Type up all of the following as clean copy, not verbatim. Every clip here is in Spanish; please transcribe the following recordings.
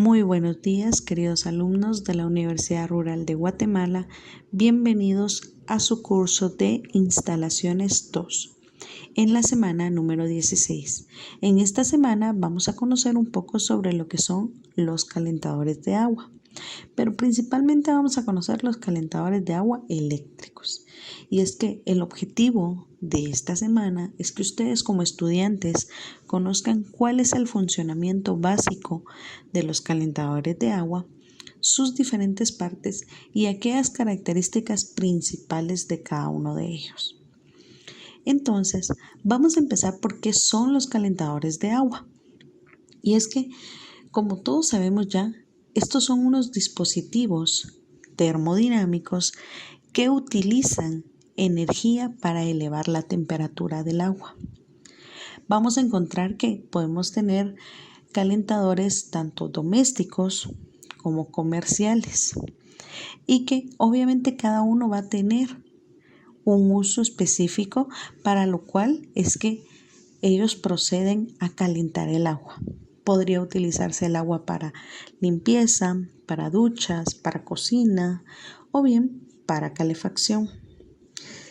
Muy buenos días, queridos alumnos de la Universidad Rural de Guatemala. Bienvenidos a su curso de Instalaciones 2, en la semana número 16. En esta semana vamos a conocer un poco sobre lo que son los calentadores de agua, pero principalmente vamos a conocer los calentadores de agua eléctricos. Y es que el objetivo de esta semana es que ustedes como estudiantes conozcan cuál es el funcionamiento básico de los calentadores de agua, sus diferentes partes y aquellas características principales de cada uno de ellos. Entonces, vamos a empezar por qué son los calentadores de agua. Y es que, como todos sabemos ya, estos son unos dispositivos termodinámicos que utilizan energía para elevar la temperatura del agua. Vamos a encontrar que podemos tener calentadores tanto domésticos como comerciales y que obviamente cada uno va a tener un uso específico para lo cual es que ellos proceden a calentar el agua. Podría utilizarse el agua para limpieza, para duchas, para cocina o bien para calefacción.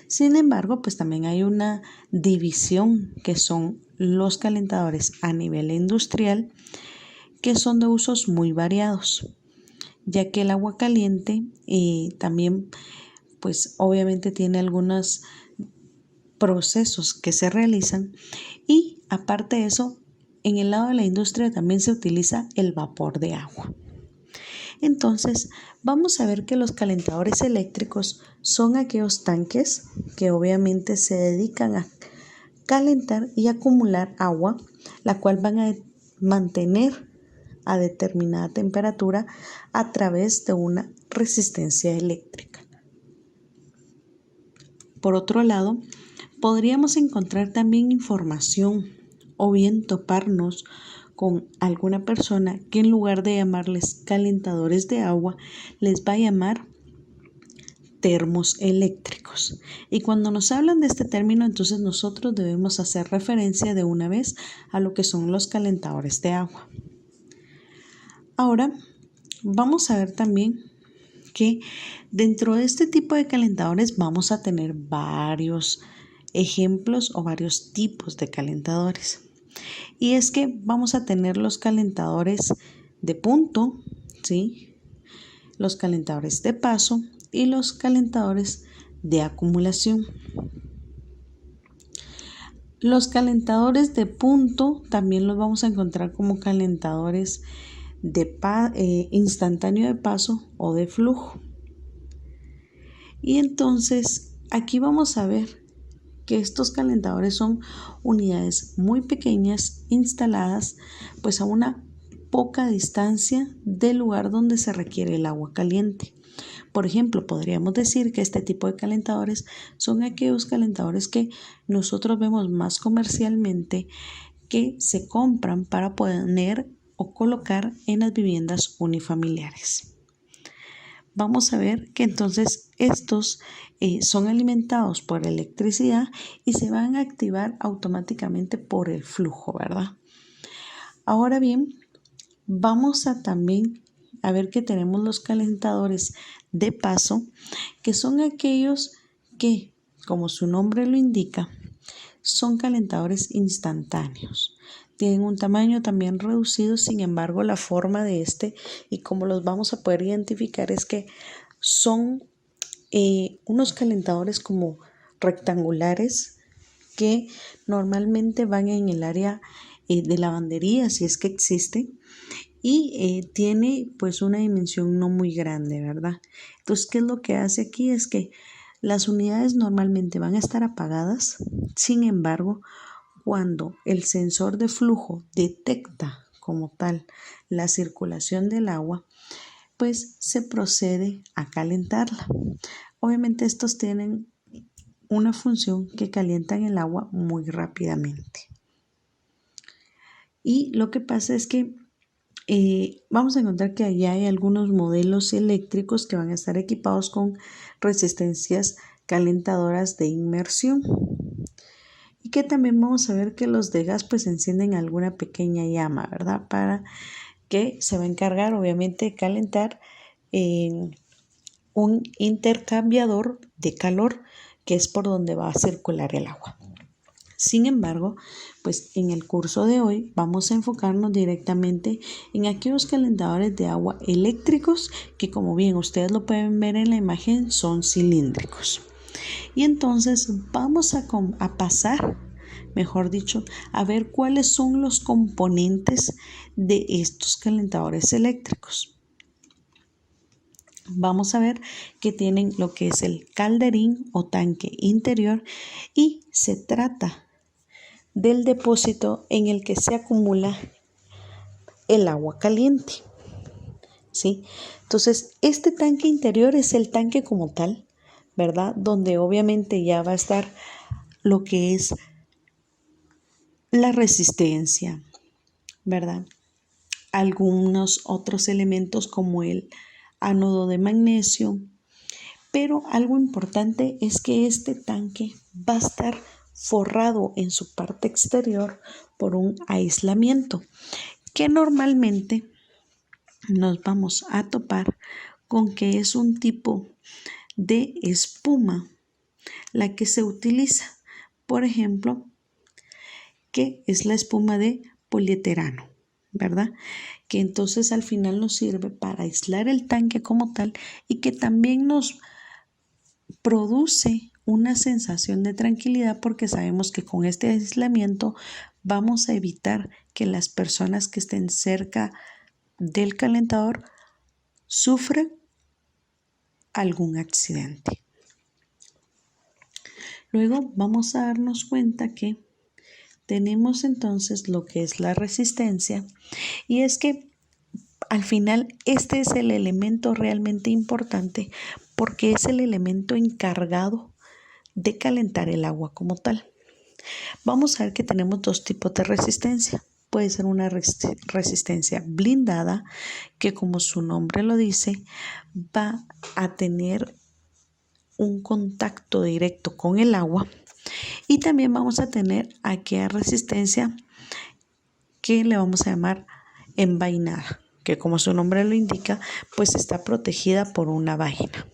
Sin embargo, pues también hay una división que son los calentadores a nivel industrial, que son de usos muy variados, ya que el agua caliente también pues obviamente tiene algunos procesos que se realizan y aparte de eso, en el lado de la industria también se utiliza el vapor de agua. Entonces, vamos a ver que los calentadores eléctricos son aquellos tanques que obviamente se dedican a calentar y acumular agua, la cual van a mantener a determinada temperatura a través de una resistencia eléctrica. Por otro lado, podríamos encontrar también información o bien toparnos con alguna persona que en lugar de llamarles calentadores de agua, les va a llamar termos eléctricos. Y cuando nos hablan de este término, entonces nosotros debemos hacer referencia de una vez a lo que son los calentadores de agua. Ahora, vamos a ver también que dentro de este tipo de calentadores vamos a tener varios ejemplos o varios tipos de calentadores. Y es que vamos a tener los calentadores de punto, ¿sí? Los calentadores de paso y los calentadores de acumulación. Los calentadores de punto también los vamos a encontrar como calentadores de instantáneo de paso o de flujo. Y entonces aquí vamos a ver que estos calentadores son unidades muy pequeñas instaladas pues a una poca distancia del lugar donde se requiere el agua caliente. Por ejemplo, podríamos decir que este tipo de calentadores son aquellos calentadores que nosotros vemos más comercialmente que se compran para poner o colocar en las viviendas unifamiliares. Vamos a ver que entonces estos son alimentados por electricidad y se van a activar automáticamente por el flujo, ¿verdad? Ahora bien, vamos a también a ver que tenemos los calentadores de paso, que son aquellos que, como su nombre lo indica, son calentadores instantáneos. Tienen un tamaño también reducido, sin embargo, la forma de este y cómo los vamos a poder identificar es que son unos calentadores como rectangulares que normalmente van en el área de lavandería, si es que existe, y tiene pues una dimensión no muy grande, ¿verdad? Entonces, ¿qué es lo que hace aquí? Es que las unidades normalmente van a estar apagadas, sin embargo, cuando el sensor de flujo detecta como tal la circulación del agua, pues se procede a calentarla. Obviamente estos tienen una función que calientan el agua muy rápidamente. Y lo que pasa es que vamos a encontrar que allá hay algunos modelos eléctricos que van a estar equipados con resistencias calentadoras de inmersión. Y que también vamos a ver que los de gas pues encienden alguna pequeña llama, ¿verdad? Para que se va a encargar obviamente de calentar un intercambiador de calor, que es por donde va a circular el agua. Sin embargo, pues en el curso de hoy vamos a enfocarnos directamente en aquellos calentadores de agua eléctricos que, como bien ustedes lo pueden ver en la imagen, son cilíndricos. Y entonces vamos a pasar, mejor dicho, a ver cuáles son los componentes de estos calentadores eléctricos. Vamos a ver que tienen lo que es el calderín o tanque interior, y se trata del depósito en el que se acumula el agua caliente, ¿sí? Entonces, este tanque interior es el tanque como tal, ¿verdad? Donde obviamente ya va a estar lo que es la resistencia, ¿verdad? Algunos otros elementos como el ánodo de magnesio, pero algo importante es que este tanque va a estar forrado en su parte exterior por un aislamiento, que normalmente nos vamos a topar con que es un tipo de espuma la que se utiliza, por ejemplo, que es la espuma de polietileno, ¿verdad? Que entonces al final nos sirve para aislar el tanque como tal y que también nos produce una sensación de tranquilidad, porque sabemos que con este aislamiento vamos a evitar que las personas que estén cerca del calentador sufran algún accidente. Luego vamos a darnos cuenta que tenemos entonces lo que es la resistencia, y es que al final este es el elemento realmente importante porque es el elemento encargado de calentar el agua como tal. Vamos a ver que tenemos dos tipos de resistencia. Puede ser una resistencia blindada, que como su nombre lo dice, va a tener un contacto directo con el agua, y también vamos a tener aquella resistencia que le vamos a llamar envainada, que como su nombre lo indica, pues está protegida por una vaina.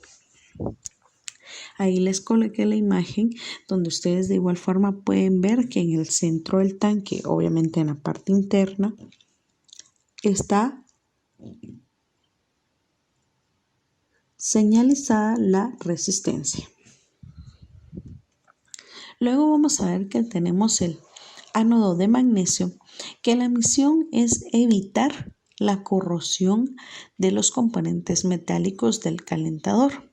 Ahí les coloqué la imagen donde ustedes de igual forma pueden ver que en el centro del tanque, obviamente en la parte interna, está señalizada la resistencia. Luego vamos a ver que tenemos el ánodo de magnesio, que la misión es evitar la corrosión de los componentes metálicos del calentador.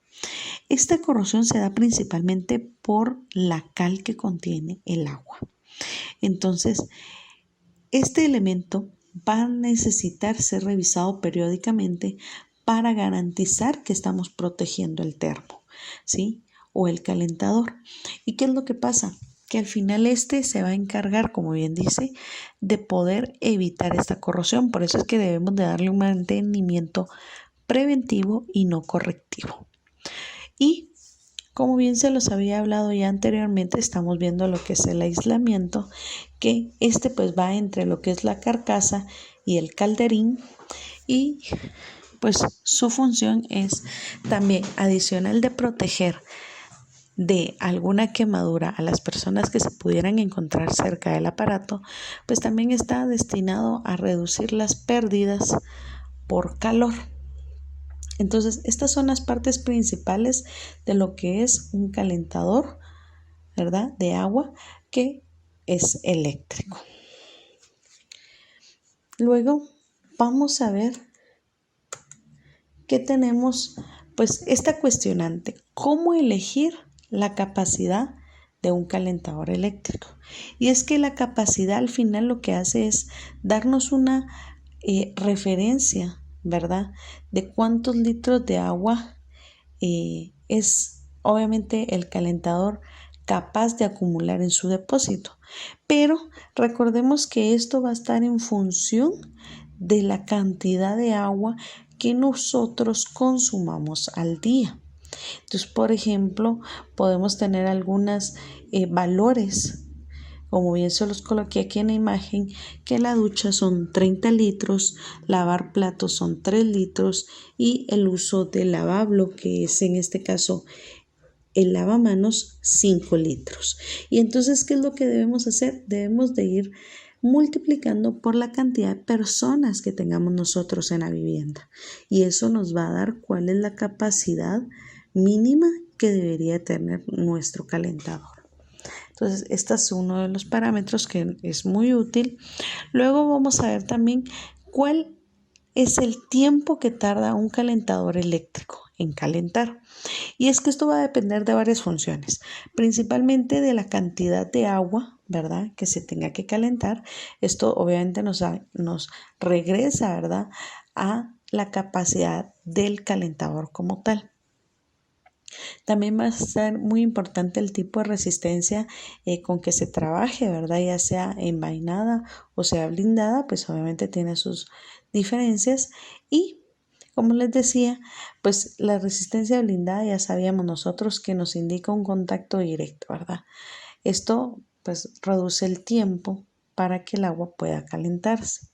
Esta corrosión se da principalmente por la cal que contiene el agua. Entonces, este elemento va a necesitar ser revisado periódicamente para garantizar que estamos protegiendo el termo, ¿sí? O el calentador. ¿Y qué es lo que pasa? Que al final este se va a encargar, como bien dice, de poder evitar esta corrosión. Por eso es que debemos de darle un mantenimiento preventivo y no correctivo. Y como bien se los había hablado ya anteriormente, estamos viendo lo que es el aislamiento, que pues va entre lo que es la carcasa y el calderín, y pues su función es también, adicional de proteger de alguna quemadura a las personas que se pudieran encontrar cerca del aparato, pues también está destinado a reducir las pérdidas por calor. Entonces, estas son las partes principales de lo que es un calentador, ¿verdad?, de agua, que es eléctrico. Luego vamos a ver que tenemos pues esta cuestionante: ¿cómo elegir la capacidad de un calentador eléctrico? Y es que la capacidad al final lo que hace es darnos una referencia, ¿verdad?, de cuántos litros de agua es obviamente el calentador capaz de acumular en su depósito. Pero recordemos que esto va a estar en función de la cantidad de agua que nosotros consumamos al día. Entonces, por ejemplo, podemos tener algunos valores como bien se los coloqué aquí en la imagen, que la ducha son 30 litros, lavar platos son 3 litros y el uso del lavablo, que es en este caso el lavamanos, 5 litros. Y entonces, ¿qué es lo que debemos hacer? Debemos de ir multiplicando por la cantidad de personas que tengamos nosotros en la vivienda. Y eso nos va a dar cuál es la capacidad mínima que debería tener nuestro calentador. Entonces, este es uno de los parámetros que es muy útil. Luego vamos a ver también cuál es el tiempo que tarda un calentador eléctrico en calentar. Y es que esto va a depender de varias funciones, principalmente de la cantidad de agua, ¿verdad?, que se tenga que calentar. Esto obviamente nos regresa, ¿verdad?, a la capacidad del calentador como tal. También va a ser muy importante el tipo de resistencia con que se trabaje, ¿verdad? Ya sea envainada o sea blindada, pues obviamente tiene sus diferencias. Y como les decía, pues la resistencia blindada ya sabíamos nosotros que nos indica un contacto directo, ¿verdad? Esto pues reduce el tiempo para que el agua pueda calentarse.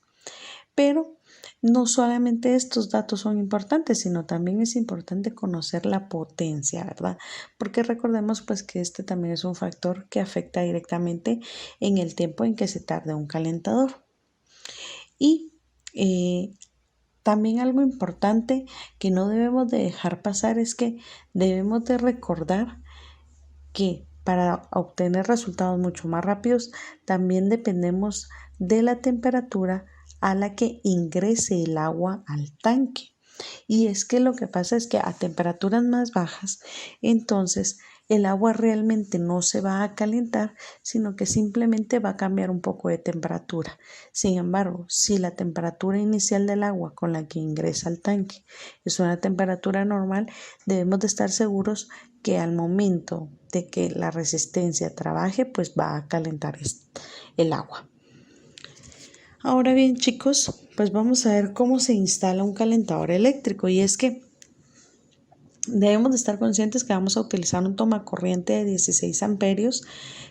Pero no solamente estos datos son importantes, sino también es importante conocer la potencia, ¿verdad? Porque recordemos pues que este también es un factor que afecta directamente en el tiempo en que se tarda un calentador. Y también algo importante que no debemos de dejar pasar es que debemos de recordar que para obtener resultados mucho más rápidos también dependemos de la temperatura a la que ingrese el agua al tanque. Y es que lo que pasa es que a temperaturas más bajas, entonces el agua realmente no se va a calentar, sino que simplemente va a cambiar un poco de temperatura. Sin embargo, si la temperatura inicial del agua con la que ingresa al tanque es una temperatura normal, debemos de estar seguros que al momento de que la resistencia trabaje, pues va a calentar el agua. Ahora bien, chicos, pues vamos a ver cómo se instala un calentador eléctrico. Y es que debemos de estar conscientes que vamos a utilizar un tomacorriente de 16 amperios,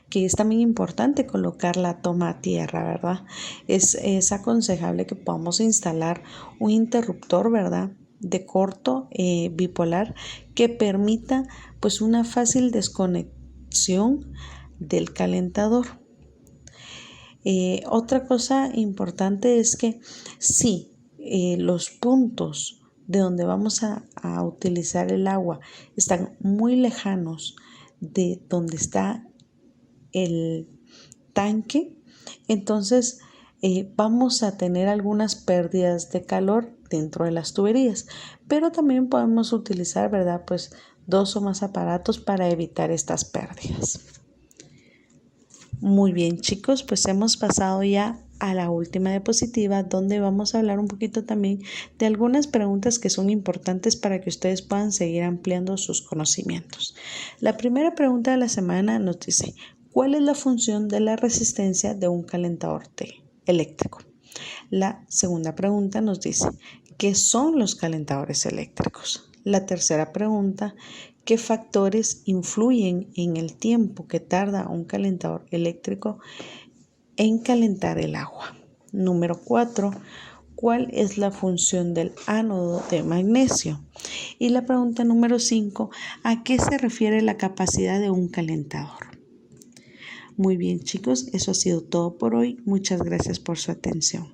que es también importante colocar la toma a tierra, ¿verdad? Es aconsejable que podamos instalar un interruptor, ¿verdad?, de corto bipolar que permita pues una fácil desconexión del calentador. Otra cosa importante es que si los puntos de donde vamos a utilizar el agua están muy lejanos de donde está el tanque, entonces vamos a tener algunas pérdidas de calor dentro de las tuberías, pero también podemos utilizar, ¿verdad?, pues 2 o más aparatos para evitar estas pérdidas. Muy bien, chicos, pues hemos pasado ya a la última diapositiva, donde vamos a hablar un poquito también de algunas preguntas que son importantes para que ustedes puedan seguir ampliando sus conocimientos. La primera pregunta de la semana nos dice: ¿cuál es la función de la resistencia de un calentador eléctrico? La segunda pregunta nos dice: ¿qué son los calentadores eléctricos? La tercera pregunta: ¿qué factores influyen en el tiempo que tarda un calentador eléctrico en calentar el agua? Número 4. ¿Cuál es la función del ánodo de magnesio? Y la pregunta número 5. ¿A qué se refiere la capacidad de un calentador? Muy bien, chicos, eso ha sido todo por hoy. Muchas gracias por su atención.